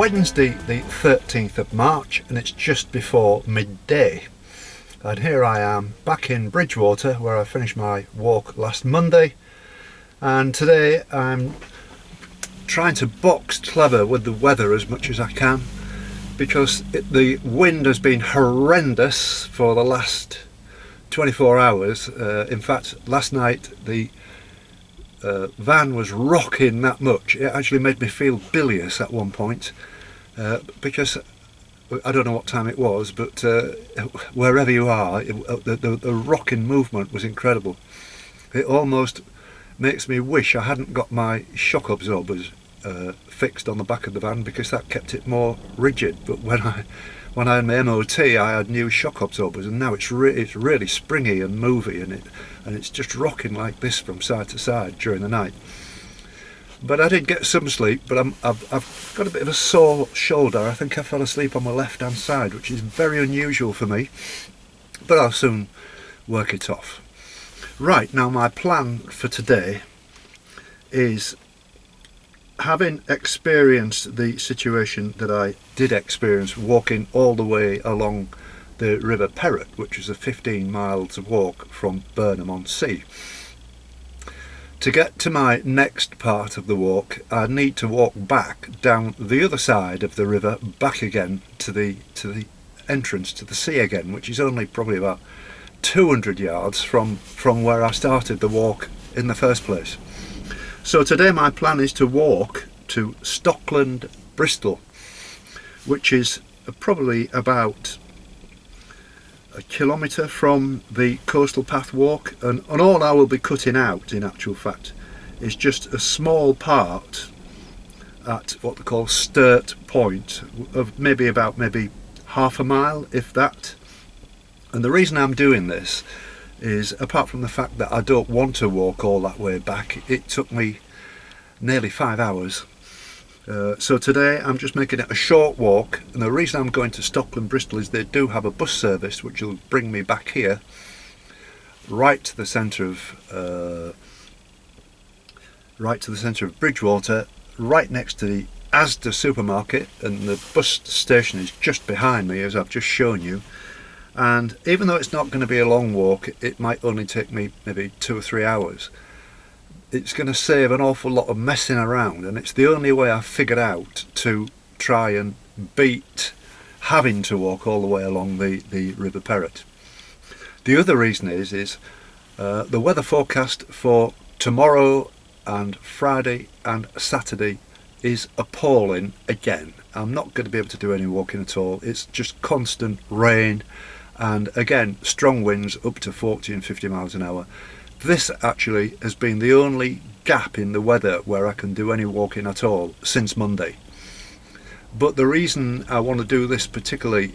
Wednesday the 13th of March and it's just before midday, and here I am back in Bridgwater where I finished my walk last Monday, and today I'm trying to box clever with the weather as much as I can, because the wind has been horrendous for the last 24 hours. In fact, last night the van was rocking that much. It actually made me feel bilious at one point, because I don't know what time it was, but wherever you are, the rocking movement was incredible. It almost makes me wish I hadn't got my shock absorbers fixed on the back of the van, because that kept it more rigid. But when I had my MOT, I had new shock absorbers, and now it's really springy and movey, and it's just rocking like this from side to side during the night. But I did get some sleep, but I've got a bit of a sore shoulder. I think I fell asleep on my left hand side, which is very unusual for me, but I'll soon work it off. Right, now my plan for today is, having experienced the situation that I did experience walking all the way along the River Perrott, which is a 15 miles walk from Burnham-on-Sea. To get to my next part of the walk, I need to walk back down the other side of the river, back again to the entrance to the sea again, which is only probably about 200 yards from where I started the walk in the first place. So today my plan is to walk to Stockland, Bristol, which is probably about a kilometre from the coastal path walk, and all I will be cutting out, in actual fact, is just a small part at what they call Sturt Point of maybe half a mile, if that. And the reason I'm doing this is, apart from the fact that I don't want to walk all that way back, it took me nearly 5 hours. So today I'm just making it a short walk, and the reason I'm going to Stockland, Bristol, is they do have a bus service which will bring me back here, right to the centre of Bridgwater, right next to the Asda supermarket, and the bus station is just behind me, as I've just shown you. And even though it's not going to be a long walk, it might only take me maybe 2 or 3 hours. It's going to save an awful lot of messing around, and it's the only way I've figured out to try and beat having to walk all the way along the River Perrott. The other reason is the weather forecast for tomorrow and Friday and Saturday is appalling again. I'm not going to be able to do any walking at all. It's just constant rain, and again strong winds up to 40 and 50 miles an hour. This actually has been the only gap in the weather where I can do any walking at all since Monday. But the reason I want to do this particularly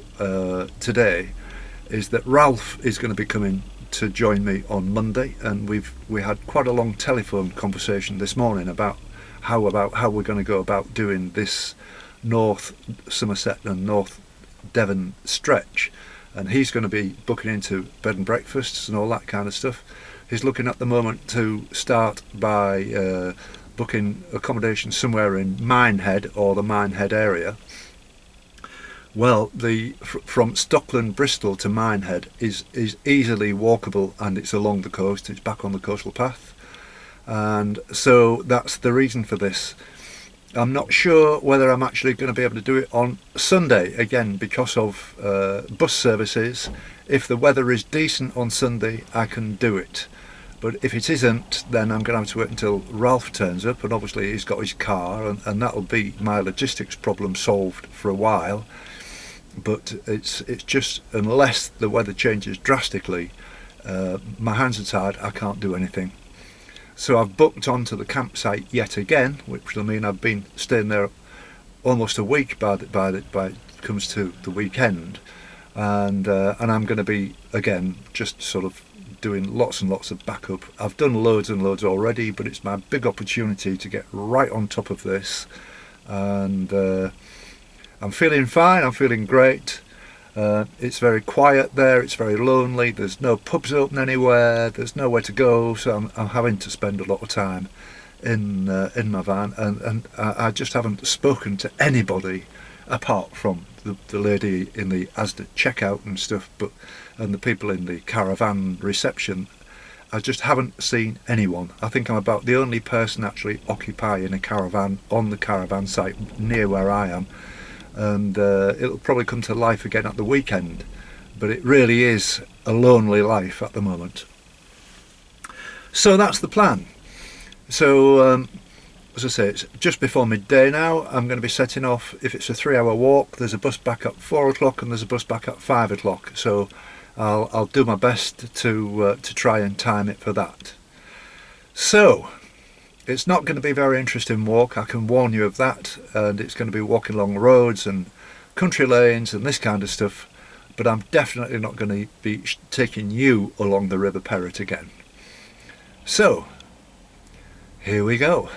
today is that Ralph is going to be coming to join me on Monday, and we had quite a long telephone conversation this morning about how we're going to go about doing this North Somerset and North Devon stretch, and he's going to be booking into bed and breakfasts and all that kind of stuff. He's looking at the moment to start by booking accommodation somewhere in Minehead or the Minehead area. Well, from Stockland, Bristol to Minehead is easily walkable, and it's along the coast. It's back on the coastal path, and so that's the reason for this. I'm not sure whether I'm actually going to be able to do it on Sunday, again because of bus services. If the weather is decent on Sunday, I can do it. But if it isn't, then I'm going to have to wait until Ralph turns up, and obviously he's got his car, and that'll be my logistics problem solved for a while. But it's just, unless the weather changes drastically, my hands are tied, I can't do anything. So I've booked onto the campsite yet again, which will mean I've been staying there almost a week by it comes to the weekend, and I'm going to be again just sort of doing lots and lots of backup. I've done loads and loads already, but it's my big opportunity to get right on top of this, and I'm feeling fine, I'm feeling great. It's very quiet there, it's very lonely, there's no pubs open anywhere, there's nowhere to go, so I'm having to spend a lot of time in my van, and I just haven't spoken to anybody apart from the lady in the Asda checkout and stuff, and the people in the caravan reception. I just haven't seen anyone. I think I'm about the only person actually occupying a caravan on the caravan site near where I am, and it'll probably come to life again at the weekend, but it really is a lonely life at the moment. So that's the plan. So as I say, it's just before midday now. I'm going to be setting off. If it's a 3-hour walk, there's a bus back at 4 o'clock and there's a bus back at 5 o'clock. So I'll do my best to try and time it for that. So it's not going to be a very interesting walk, I can warn you of that, and it's going to be walking along roads and country lanes and this kind of stuff, but I'm definitely not going to be taking you along the River Perrott again. So here we go.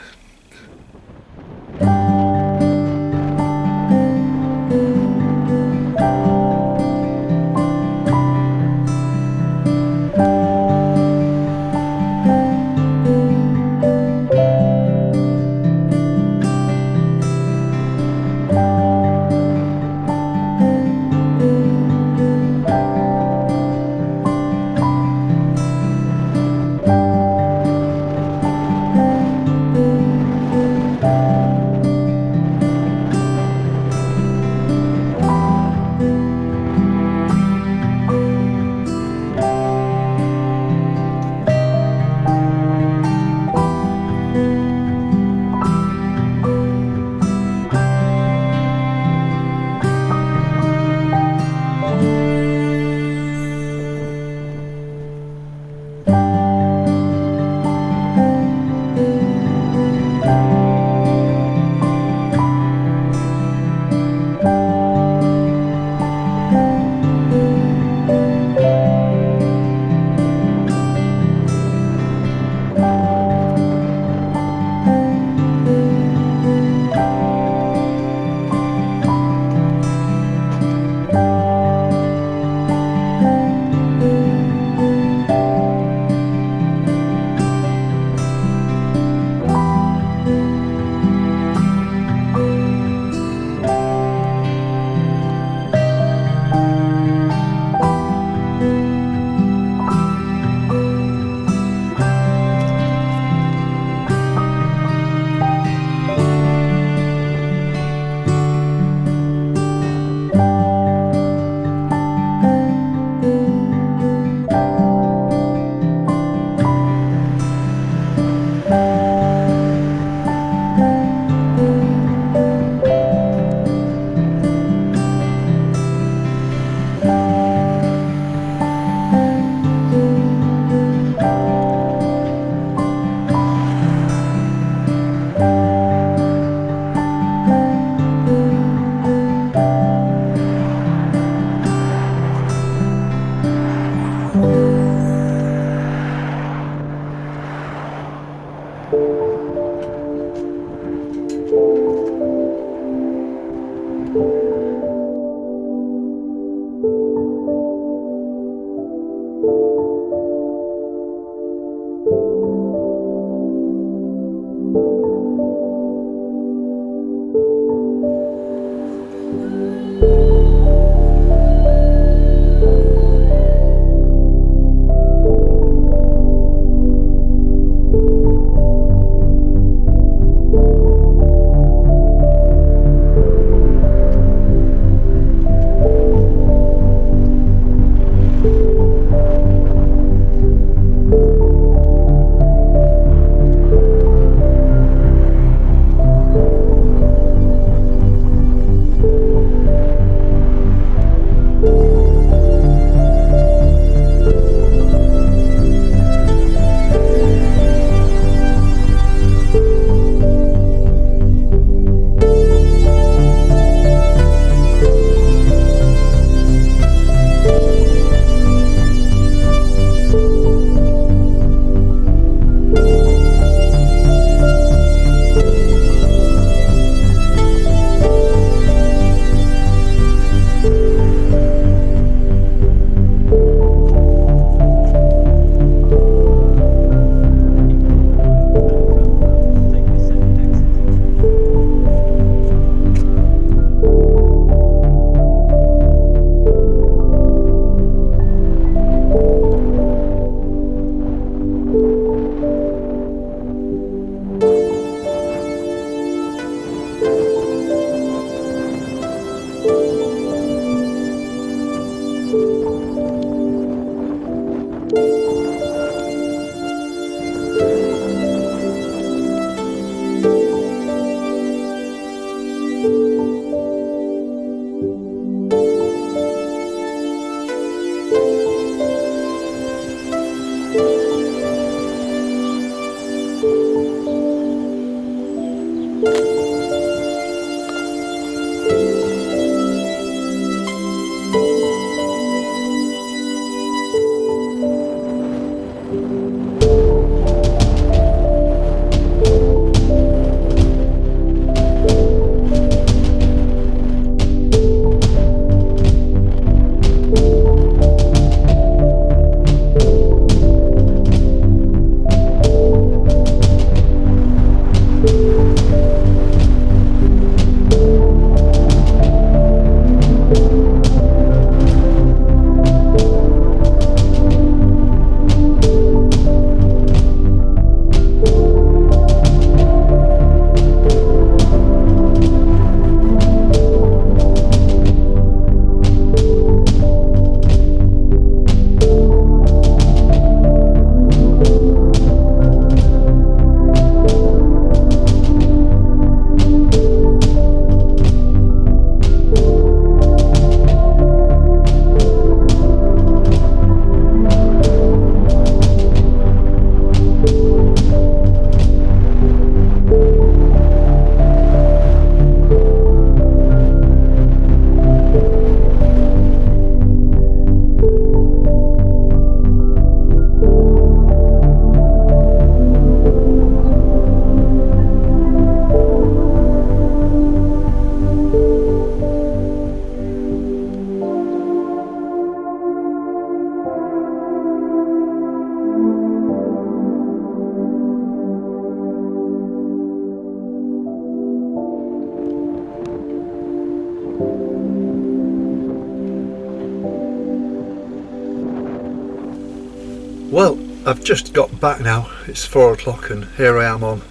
Well, I've just got back now. It's 4 o'clock and here I am on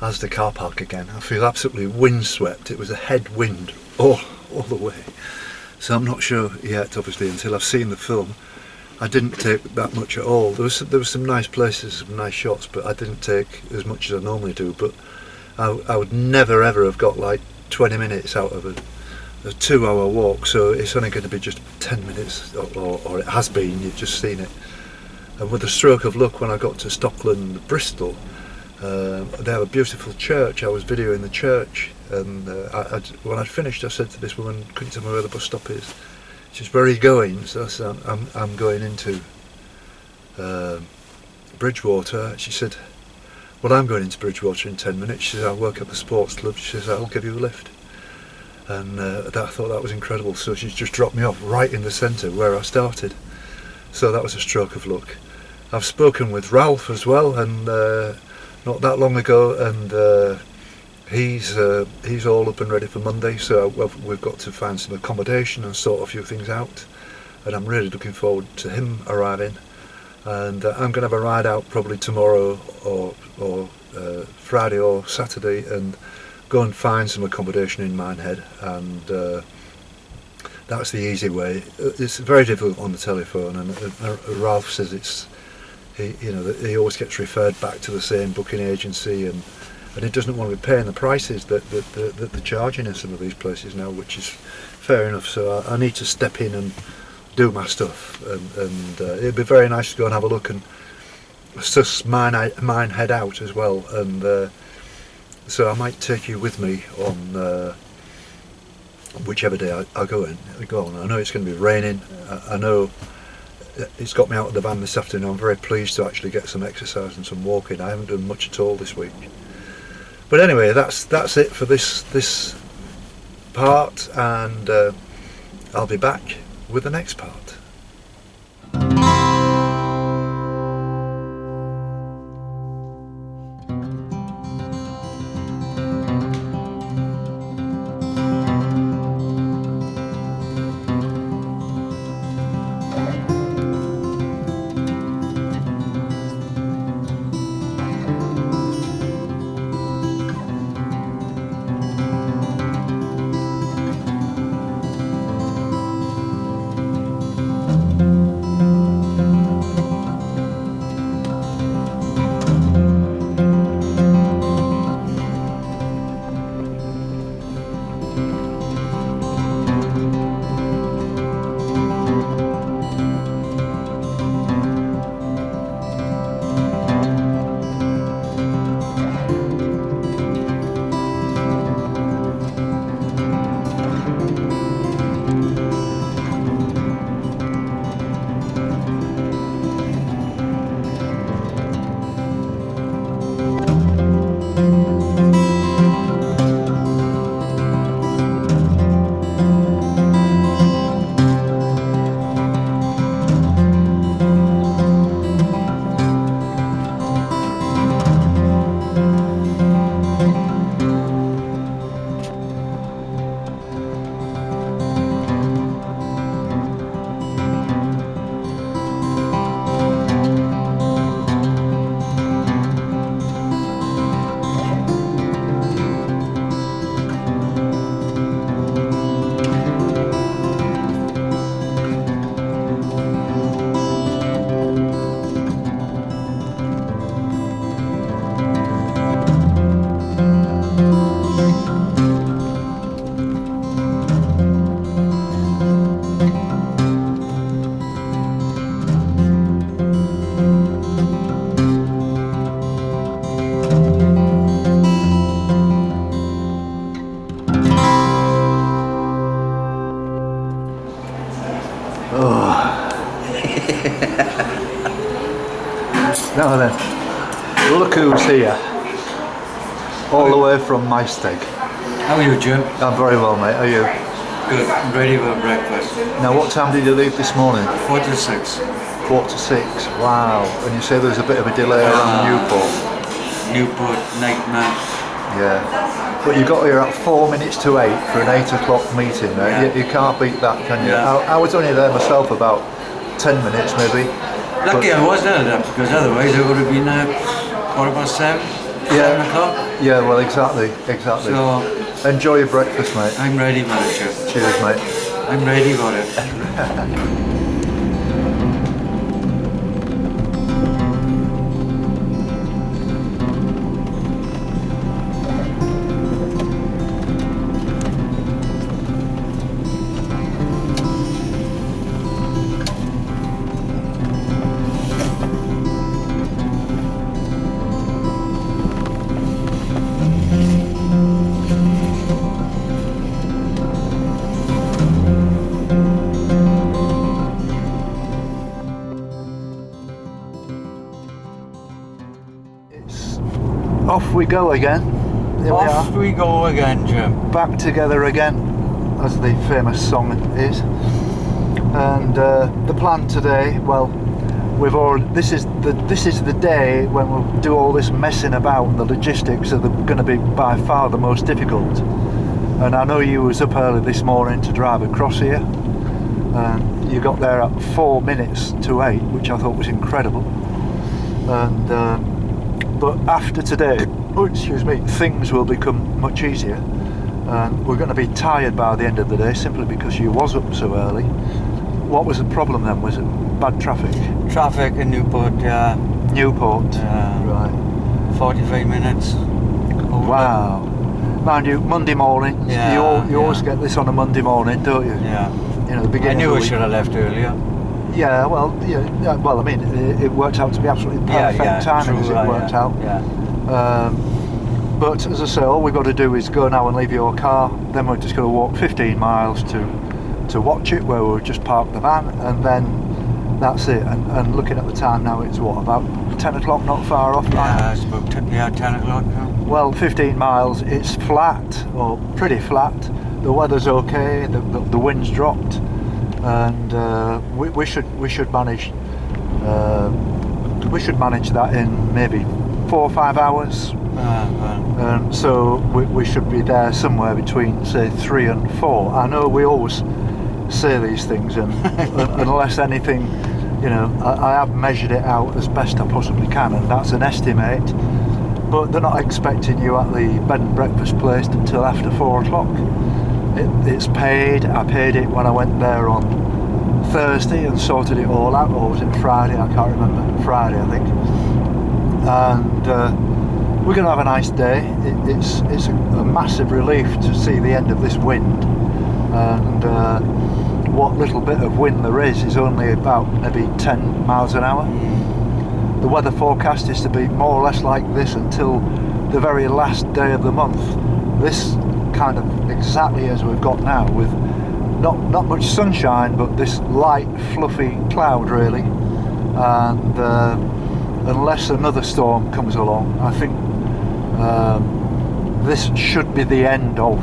Asda car park again. I feel absolutely windswept. It was a headwind all the way. So I'm not sure yet, obviously, until I've seen the film. I didn't take that much at all. There was some nice places, some nice shots, but I didn't take as much as I normally do. But I would never ever have got like 20 minutes out of a 2-hour walk, so it's only going to be just 10 minutes, or it has been, you've just seen it. And with a stroke of luck, when I got to Stockland, Bristol, they have a beautiful church. I was videoing the church, and when I'd finished, I said to this woman, "Couldn't you tell me where the bus stop is?" She says, "Where are you going?" So I said, I'm going into Bridgwater. She said, "Well, I'm going into Bridgwater in 10 minutes. She said, "I work at the sports club." She says, "I'll give you a lift." And I thought that was incredible. So she's just dropped me off right in the centre where I started. So that was a stroke of luck. I've spoken with Ralph as well, and not that long ago, and he's all up and ready for Monday. So we've got to find some accommodation and sort a few things out, and I'm really looking forward to him arriving. And I'm going to have a ride out probably tomorrow or Friday or Saturday, and go and find some accommodation in Minehead, and that's the easy way. It's very difficult on the telephone, and Ralph says he always gets referred back to the same booking agency, and he doesn't want to be paying the prices that they're charging in some of these places now, which is fair enough. So I need to step in and do my stuff, and it'd be very nice to go and have a look and suss Minehead out as well, and so I might take you with me on whichever day I go on. I know it's going to be raining. I know it's got me out of the van this afternoon. I'm very pleased to actually get some exercise and some walking. I haven't done much at all this week. But anyway, that's it for this part, and I'll be back with the next part. Now then, look who's here, all the way from Maesteg. How are you, Jim? I'm very well, mate. Are you? Good. I'm ready for breakfast. Now, what time did you leave this morning? 4:46. 4:46. Wow. And you say there's a bit of a delay around Newport. Newport, night match. Yeah. But you got here at 4 minutes to 8 for an 8 o'clock meeting. Right? Yeah. You can't beat that, can you? Yeah. I was only there myself about 10 minutes maybe. Lucky I was there, because otherwise it would have been 7:15, 7 o'clock. Yeah, well, exactly. So Enjoy your breakfast, mate. I'm ready for it, Chip. Cheers, mate. I'm ready for it. Off we go again. Here Off we go again, Jim. Back together again, as the famous song is. And the plan today, well, we've already. This is the day when we'll do all this messing about. And the logistics are going to be by far the most difficult. And I know you was up early this morning to drive across here. And you got there at 4 minutes to 8, which I thought was incredible. And but after today, excuse me, things will become much easier, and we're going to be tired by the end of the day simply because you was up so early. What was the problem then? Was it bad traffic? Traffic in Newport, Newport, right. 45 minutes. Wow. Mind you, Monday morning, you always get this on a Monday morning, don't you? Yeah. You know, the beginning I knew of I the should have left earlier. Yeah, well, well, I mean, it worked out to be absolutely perfect timing as it worked out. Yeah. But as I say, all we've got to do is go now and leave your car. Then we're just going to walk 15 miles to watch it, where we'll just park the van, and then that's it. And looking at the time now, it's what, about 10 o'clock, not far off. Yeah, it's about 10 o'clock now. Well, 15 miles, it's flat, or pretty flat. The weather's okay, the wind's dropped, and we should manage that in maybe 4 or 5 hours. So we should be there somewhere between, say, 3 and 4. I know we always say these things, and unless anything, you know, I have measured it out as best I possibly can, and that's an estimate. But they're not expecting you at the bed and breakfast place until after 4 o'clock. It's paid. I paid it when I went there on Thursday and sorted it all out, or was it Friday? I can't remember. Friday, I think. And we're going to have a nice day. It's a massive relief to see the end of this wind, and what little bit of wind there is only about maybe 10 miles an hour. The weather forecast is to be more or less like this until the very last day of the month. This kind of exactly as we've got now, with not much sunshine, but this light fluffy cloud really, and unless another storm comes along, I think this should be the end of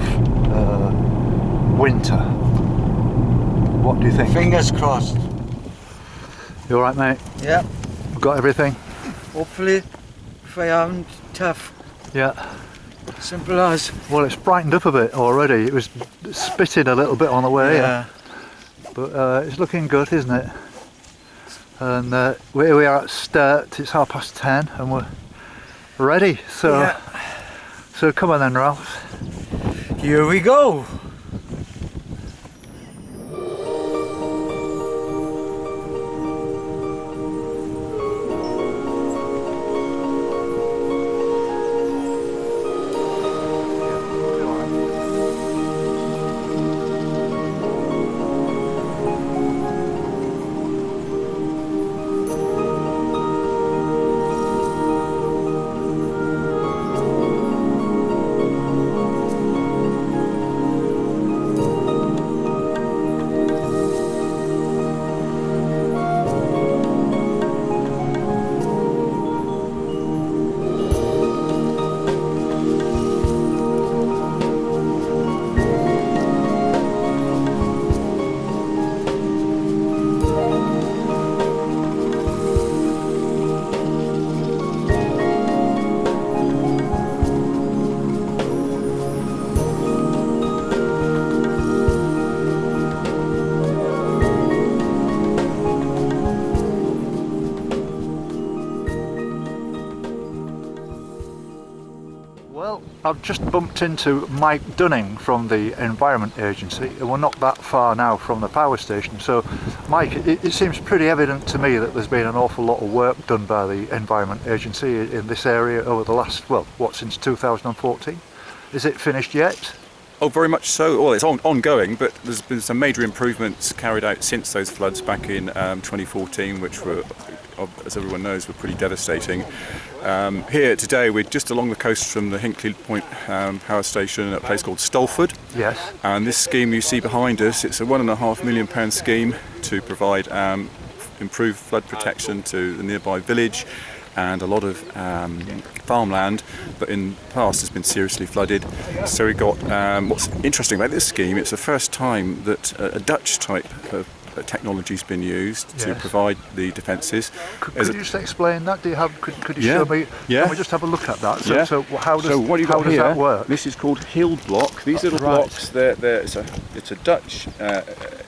winter. What do you think? Fingers crossed. You alright, mate? Yeah. Got everything? Hopefully, if I haven't, tough. Yeah. Simple as. Well, it's brightened up a bit already. It was spitting a little bit on the way, Yeah. but it's looking good, isn't it? And here we are at Sturt. It's 10:30, and we're ready. So, so come on then, Ralph. Here we go. I've just bumped into Mike Dunning from the Environment Agency, and we're not that far now from the power station. So, Mike, it seems pretty evident to me that there's been an awful lot of work done by the Environment Agency in this area over the last, well, what, since 2014? Is it finished yet? Oh, very much so. Well, it's ongoing, but there's been some major improvements carried out since those floods back in 2014, which were, as everyone knows, were pretty devastating. Here today, we're just along the coast from the Hinkley Point power station at a place called Stolford. Yes. And this scheme you see behind us, it's a £1.5 million scheme to provide improved flood protection to the nearby village and a lot of farmland that in the past has been seriously flooded. So we got, what's interesting about this scheme, it's the first time that a Dutch type of technology's been used to provide the defences. Could you just explain that? Do you have? Could you show me? Yeah. Can we just have a look at that? So, Yeah. so how does, what you've how got does here, that work? this is called hill block. These little blocks, it's a Dutch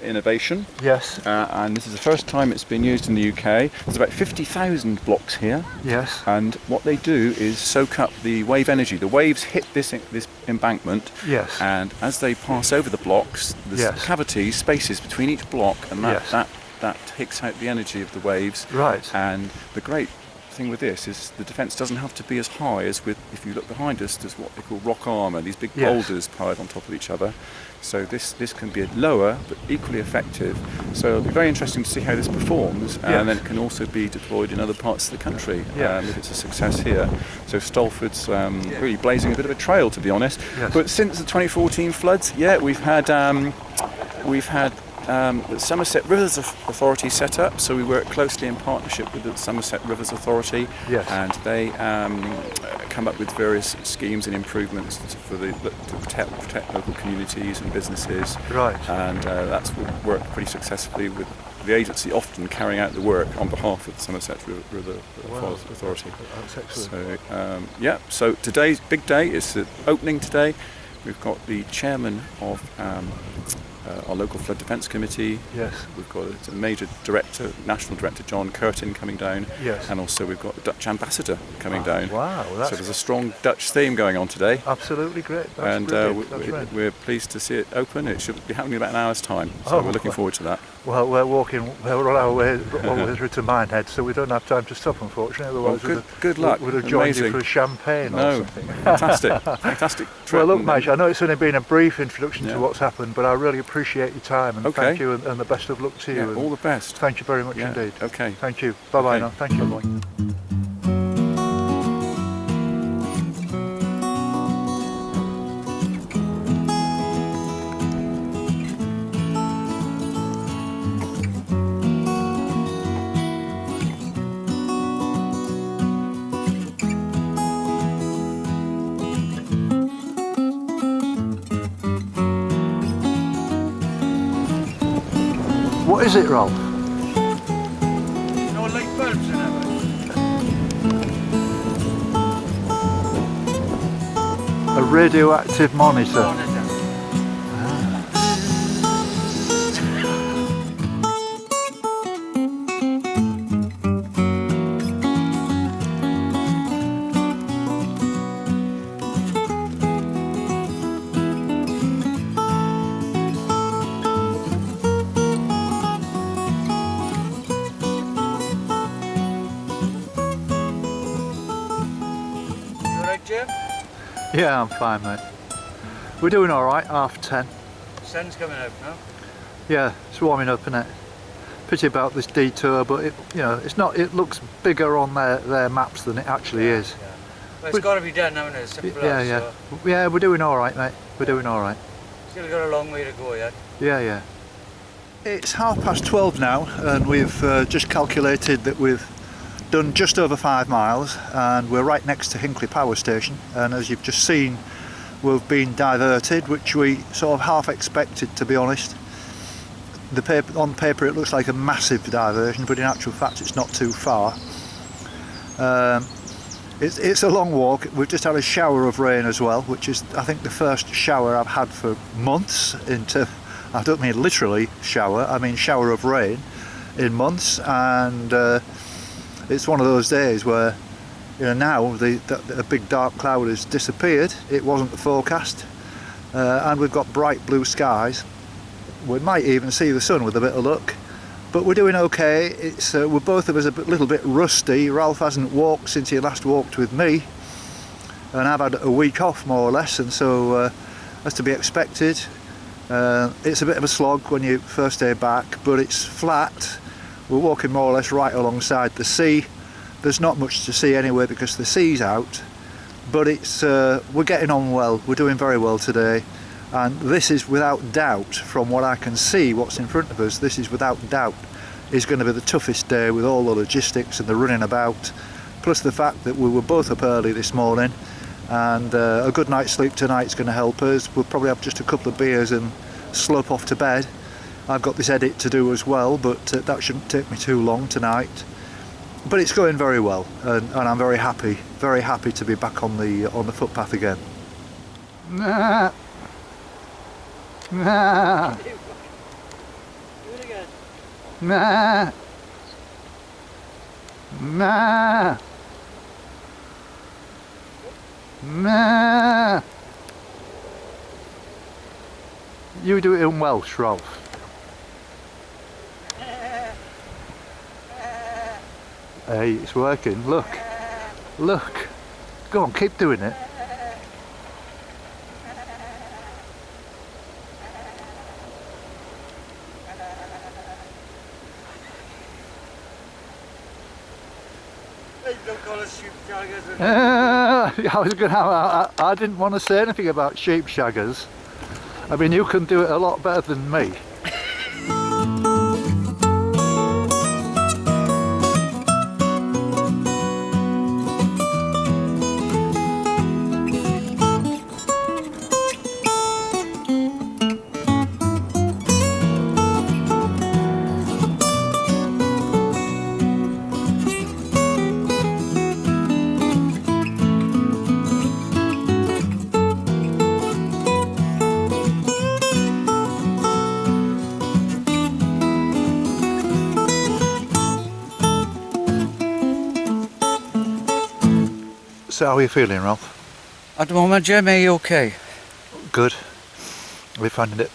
innovation. Yes. And this is the first time it's been used in the UK. There's about 50,000 blocks here. Yes. And what they do is soak up the wave energy. The waves hit this embankment. Yes. And as they pass over the blocks, there's cavities, spaces between each block, and that takes out the energy of the waves. Right. And the great thing with this is the defence doesn't have to be as high as with, if you look behind us, there's what they call rock armour, these big boulders piled on top of each other. So this can be lower but equally effective. So it'll be very interesting to see how this performs, and then it can also be deployed in other parts of the country if it's a success here. So Stolford's really blazing a bit of a trail, to be honest. Yes. But since the 2014 floods, we've had the Somerset Rivers Authority set up, so we work closely in partnership with the Somerset Rivers Authority, and they come up with various schemes and improvements to protect local communities and businesses. Right. And that's worked pretty successfully with the agency often carrying out the work on behalf of the Somerset River Authority. That's excellent. So, so today's big day. It's the opening today. We've got the chairman of our local flood defence committee. Yes. We've got a major director, national director John Curtin coming down. Yes. And also we've got the Dutch ambassador coming down. Wow. So there's a strong Dutch theme going on today. Absolutely great. That's and brilliant. we're pleased to see it open. It should be happening in about an hour's time. So we're looking forward to that. Well, we're on our way through to Minehead, so we don't have time to stop, unfortunately. Otherwise, good luck. We'd have joined Amazing. you for a champagne or something. Fantastic trip. Well, look, Mike, I know it's only been a brief introduction to what's happened, but I really appreciate your time, and thank you, and the best of luck to you. All the best. Thank you very much indeed. Okay. Thank you. Bye-bye now. Thank you. Bye-bye. What is it, Ralph? No light bulbs in it. A radioactive monitor. Jim? Yeah, I'm fine, mate. We're doing all right. 10:30. Sun's coming out now. Yeah, it's warming up, isn't it? Pity about this detour, but it's not. It looks bigger on their maps than it actually is. Yeah. Well, it's got to be done, hasn't it? Simple as, Yeah. So. Yeah, we're doing all right, mate. We're doing all right. Still got a long way to go yet. Yeah. It's 12:30 now, and we've just calculated that we've done just over 5 miles, and we're right next to Hinkley Power Station. And as you've just seen, we've been diverted, which we sort of half expected, to be honest. On paper it looks like a massive diversion, but in actual fact it's not too far. It's a long walk. We've just had a shower of rain as well, which is, I think, the first shower I've had for months. I don't mean literally shower, I mean shower of rain in months, and it's one of those days where now the big dark cloud has disappeared. It wasn't the forecast, and we've got bright blue skies. We might even see the sun with a bit of luck, but we're doing okay. It's we're both of us a little bit rusty. Ralph hasn't walked since he last walked with me, and I've had a week off more or less, and so that's to be expected. It's a bit of a slog when you first day back, but it's flat. We're walking more or less right alongside the sea. There's not much to see anyway because the sea's out, but it's we're getting on well. We're doing very well today, and this is without doubt, from what I can see what's in front of us, this is without doubt is going to be the toughest day with all the logistics and the running about, plus the fact that we were both up early this morning, and a good night's sleep tonight is going to help us. We'll probably have just a couple of beers and slope off to bed. I've got this edit to do as well, but that shouldn't take me too long tonight. But it's going very well, and I'm very happy to be back on the footpath again. Nah. Nah. Do it again. Nah. Nah. Nah. You do it in Welsh, Ralph. Hey, it's working. Look. Look. Go on, keep doing it. Don't call us sheep shaggers. I didn't want to say anything about sheep shaggers. I mean, you can do it a lot better than me. So how are you feeling, Ralph? At the moment, Jim, are you okay? Good. We're finding it,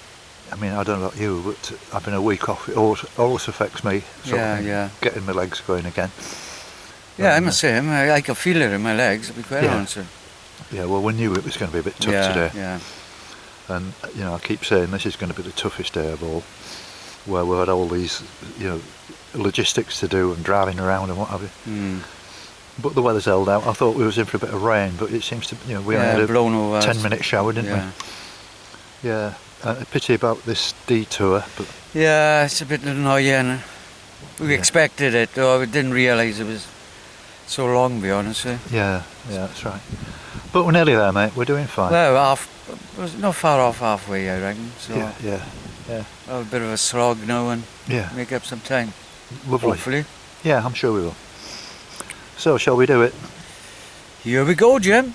I mean, I don't know about you, but having a week off, it always affects me. Yeah. Getting my legs going again. Yeah, I'm the same. I can feel it in my legs, to be quite honest. Yeah, well, we knew it was going to be a bit tough today. Yeah. And, I keep saying this is going to be the toughest day of all, where we've had all these, logistics to do and driving around and what have you. But the weather's held out. I thought we was in for a bit of rain, but it seems to, we only had a 10-minute shower, didn't we? Yeah. A pity about this detour, but yeah, it's a bit annoying. We expected it, though. We didn't realise it was so long, to be honest. Yeah, that's right. But we're nearly there, mate. We're doing fine. Well, we're not far off halfway, I reckon. So Yeah. a bit of a slog now and make up some time. Lovely. Hopefully. Yeah, I'm sure we will. So, shall we do it? Here we go, Jim.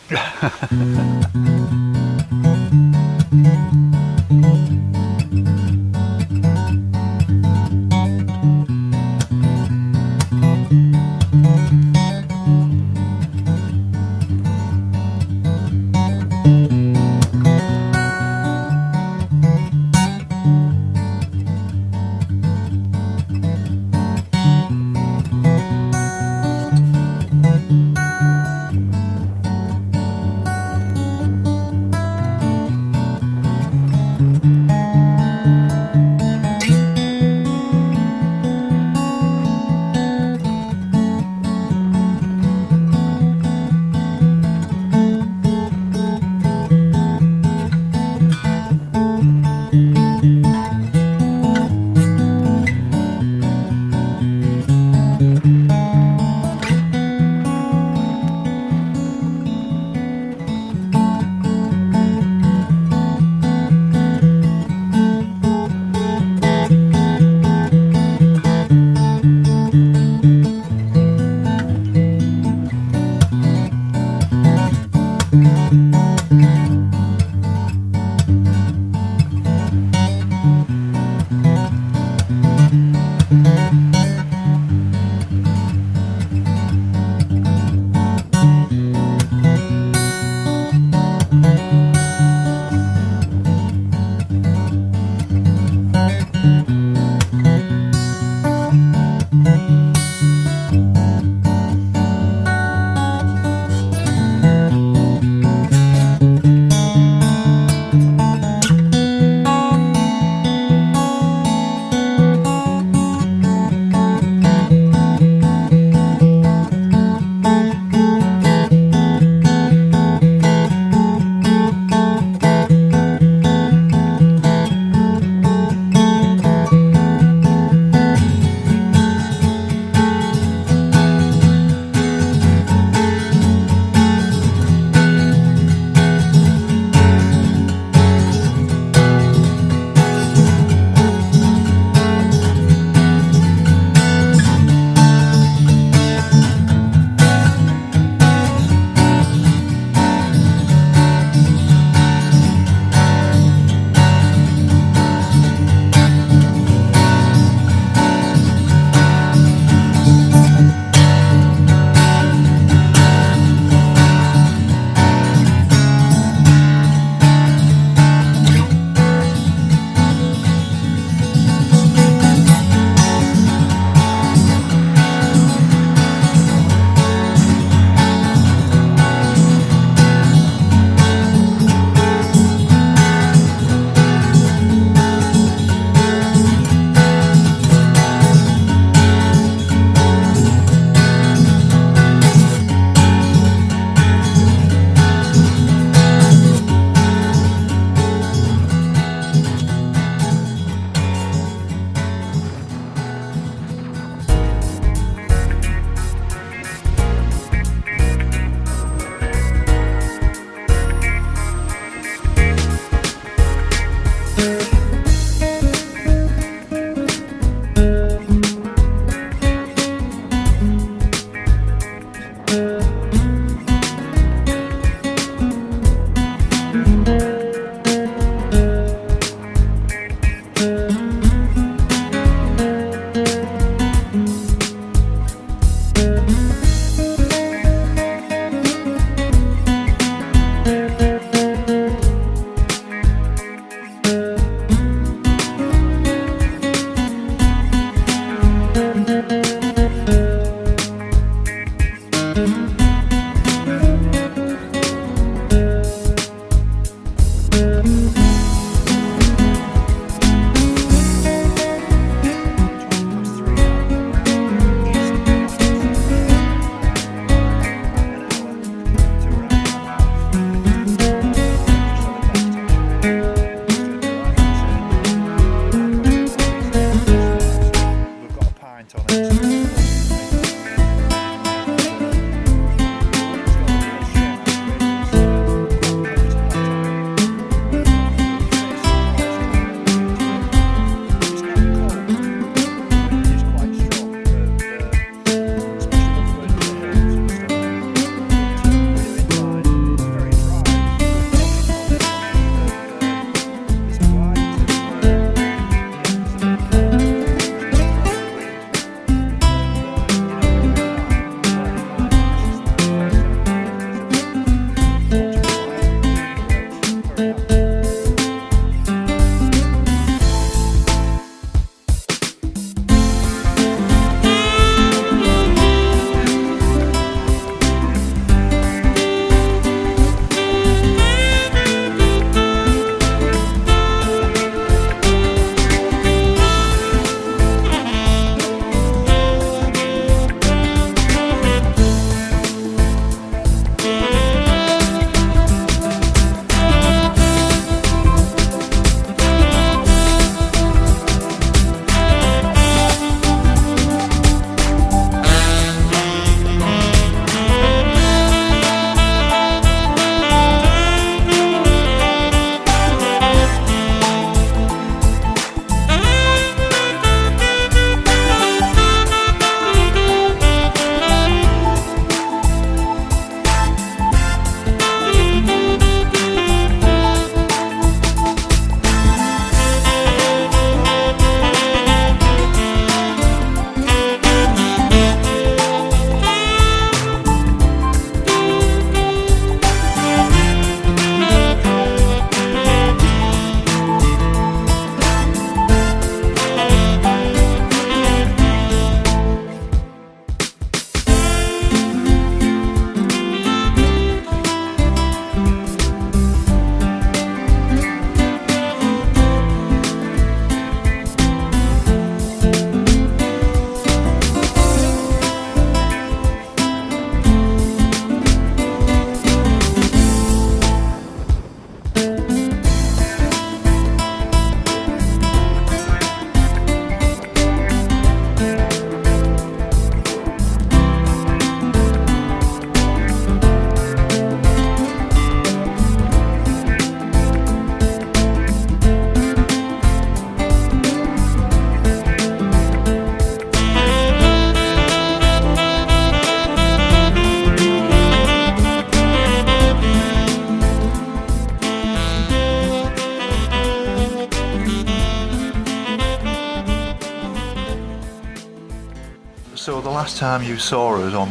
So the last time you saw us on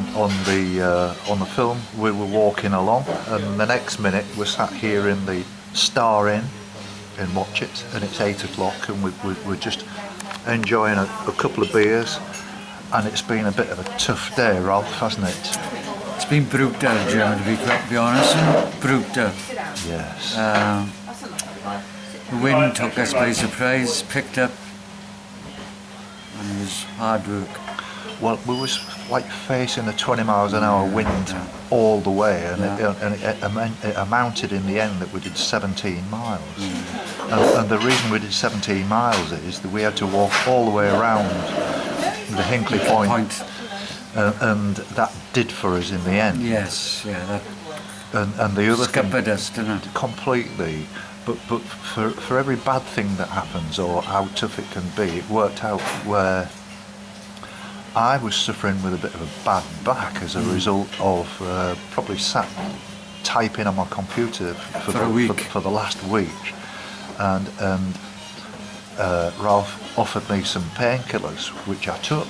the film, we were walking along, and the next minute we're sat here in the Star Inn in Watchet, and it's 8 o'clock, and we're just enjoying a couple of beers, and it's been a bit of a tough day, Ralph, hasn't it? It's been brutal, Jim, to be honest. Brutal. Yes. The wind took us by surprise, picked up, and it was hard work. Well, we was like facing a 20 miles an hour wind all the way, and it amounted in the end that we did 17 miles. And the reason we did 17 miles is that we had to walk all the way around the Hinkley Point. And that did for us in the end. Yes, yeah, that and the other scuppered us, didn't it? Completely. But for every bad thing that happens, or how tough it can be, it worked out where I was suffering with a bit of a bad back as a result of probably sat typing on my computer for the last week, and Ralph offered me some painkillers, which I took,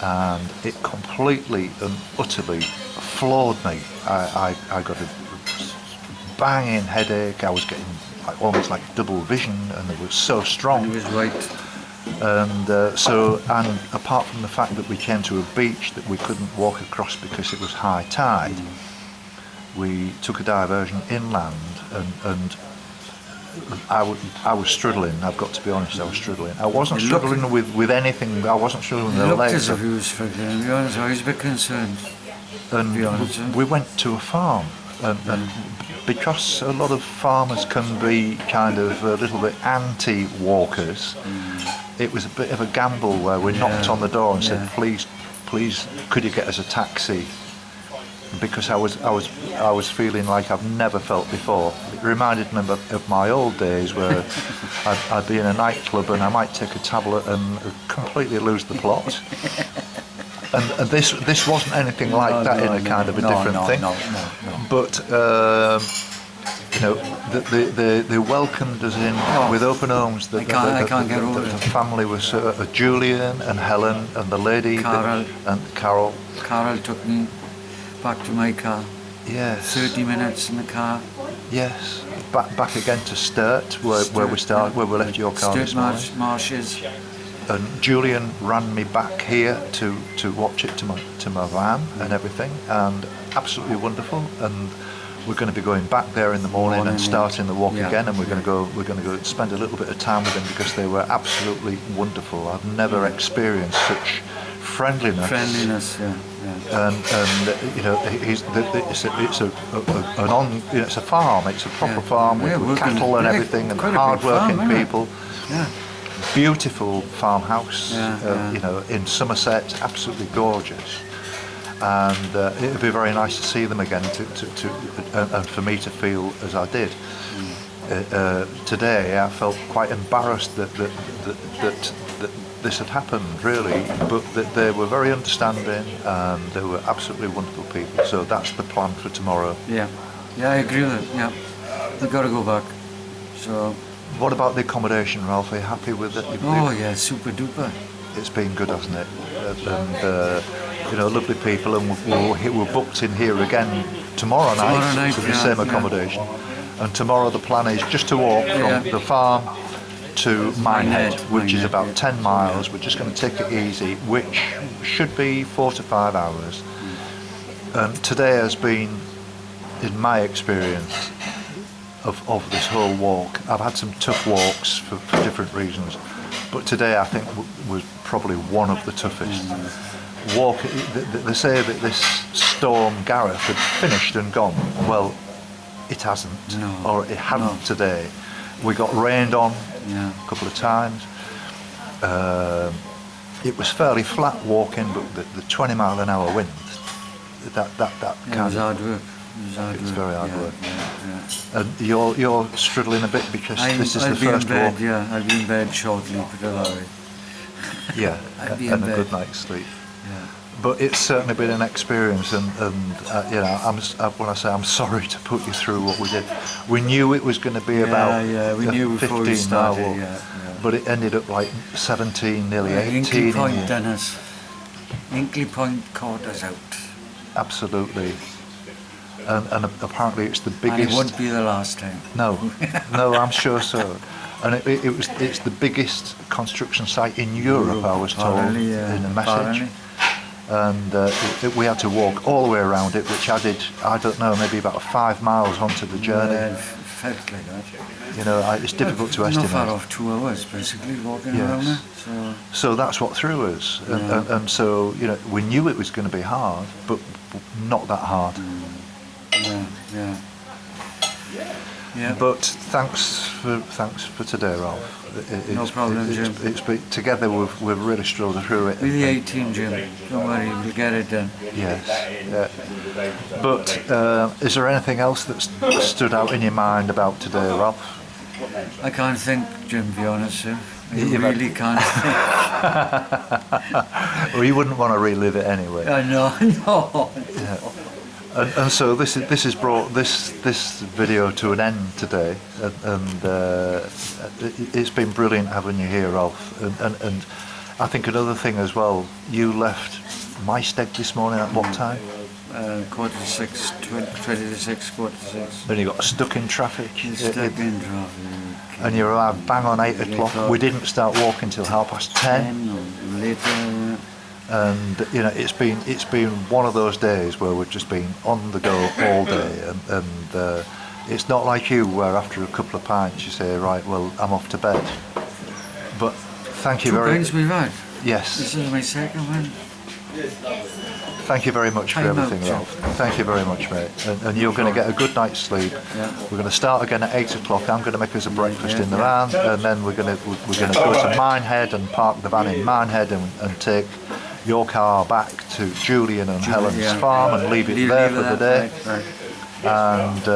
and it completely and utterly floored me. I got a banging headache. I was getting almost like double vision, and it was so strong. He was right. And and apart from the fact that we came to a beach that we couldn't walk across because it was high tide, we took a diversion inland, and I was struggling. I've got to be honest, I was struggling. I wasn't struggling with anything. I wasn't struggling with the legs. As if he was struggling. To be honest, I was a bit concerned. And we went to a farm, and because a lot of farmers can be kind of a little bit anti-walkers, it was a bit of a gamble where we knocked on the door and said, please, could you get us a taxi? Because I was feeling like I've never felt before. It reminded me of my old days where I'd be in a nightclub and I might take a tablet and completely lose the plot. And this wasn't anything like that in a kind of a different thing. No. But you know, they welcomed us in with open arms. I can't get over it. The family was Julian and Helen and the lady Carol. and Carol. Carol took me back to my car. Yes. 30 minutes in the car. Yes. Back again to Sturt, where we left your car this morning. Sturt Marshes. And Julian ran me back here to watch it to my van and everything, and absolutely wonderful. And we're going to be going back there in the morning and starting the walk again, and we're going to go spend a little bit of time with them because they were absolutely wonderful. I've never experienced such friendliness. And you know, it's a farm. It's a proper farm with cattle and everything, and hard-working people. Yeah. Beautiful farmhouse, you know, in Somerset, absolutely gorgeous. And it would be very nice to see them again, and for me to feel as I did. Today, I felt quite embarrassed that this had happened, really, but that they were very understanding and they were absolutely wonderful people. So that's the plan for tomorrow. Yeah, I agree with it. Yeah, we've got to go back. So. What about the accommodation, Ralph? Are you happy with it? Oh yeah, super duper. It's been good, hasn't it? And you know, lovely people, and we're booked in here again tomorrow night to the same accommodation. And tomorrow the plan is just to walk from the farm to Minehead, which is about 10 miles. We're just going to take it easy, which should be 4 to 5 hours. And today has been, in my experience, of this whole walk. I've had some tough walks for different reasons, but today I think was probably one of the toughest. They say that this storm Gareth had finished and gone. Well, it hasn't, or it hadn't today. We got rained on a couple of times. It was fairly flat walking, but the 20 mile an hour wind, that kind was hard work. It's very hard work. And you're struggling a bit because this is the first walk. Yeah, I'll be in bed shortly, put it that way. Yeah, and a good night's sleep. Yeah. But it's certainly been an experience, and you know, when I say I'm sorry to put you through what we did, we knew it was going to be about we knew before we 15 mile started, walk, but it ended up like 17, nearly 18. Hinkley Point done us. Hinkley Point caught us out. Absolutely. And apparently it's the biggest. And it won't be the last time. No, I'm sure so. And it's the biggest construction site in Europe, I was told in a message. And we had to walk all the way around it, which added, I don't know, maybe about 5 miles onto the journey. Yeah, it felt like that. You know, it's difficult to estimate. Not far off 2 hours, basically, walking around it. So that's what threw us. And so, you know, we knew it was going to be hard, but not that hard. Yeah. But thanks for today, Ralph. No problem, Jim. Together we've really struggled through it. We're the 18, Jim. Don't worry, we'll get it done. Yes. Yeah. But is there anything else that stood out in your mind about today, Ralph? I can't think, Jim, to be honest, Jim. I really can't think. Well, you wouldn't want to relive it anyway. No. Yeah. And so this has brought this video to an end today, and it's been brilliant having you here, Ralph. And I think another thing as well, you left Maesteg this morning at what time? 6:45, 20 to 6, 6:45. And you got stuck in traffic. Stuck in traffic. And you arrived bang on 8 o'clock. We didn't start walking till 10:30. Later. And you know, it's been one of those days where we've just been on the go all day, and it's not like you, where after a couple of pints you say, right, well, I'm off to bed. But thank you very much. 2 pints we've had. Yes. This is my second one. Thank you very much for Time out, everything, Jim. Ralph. Thank you very much, mate. And you're going to get a good night's sleep. Yeah. We're going to start again at 8 o'clock. I'm going to make us a breakfast in the Yeah. van, and then we're going to go to Minehead and park the van in Minehead and take your car back to Julian and Helen's yeah. farm and leave it there for the day. Right. And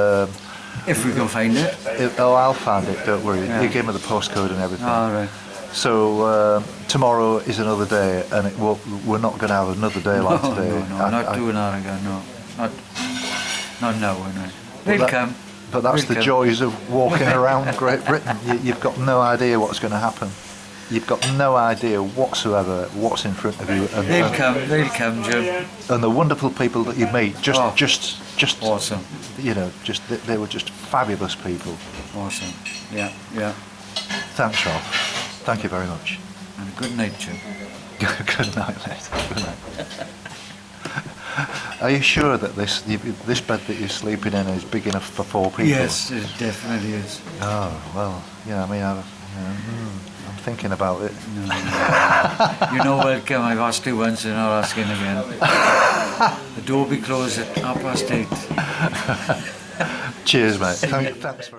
If we can find it. I'll find it. Don't worry. Yeah. You give me the postcode and everything. All right. So tomorrow is another day, and we're not going to have another day like today. No, not doing that again. No, not now. Anyway. They'll come. But that's They'll the come. joys of walking around Great Britain. You've got no idea what's going to happen. You've got no idea whatsoever what's in front of you. And, They'll come, Jim. And the wonderful people that you meet, just Awesome. You know, they were just fabulous people. Awesome. Yeah. Thanks, Ralph. Thank you very much. And good night, Jim. Good night, mate. Good night. Are you sure that this bed that you're sleeping in is big enough for 4 people? Yes, it definitely is. Oh well, yeah. I mean, I'm thinking about it. No. You're no welcome. I've asked you once and I'll ask him again. The door will be closed at 8:30. Cheers, mate. Thanks for.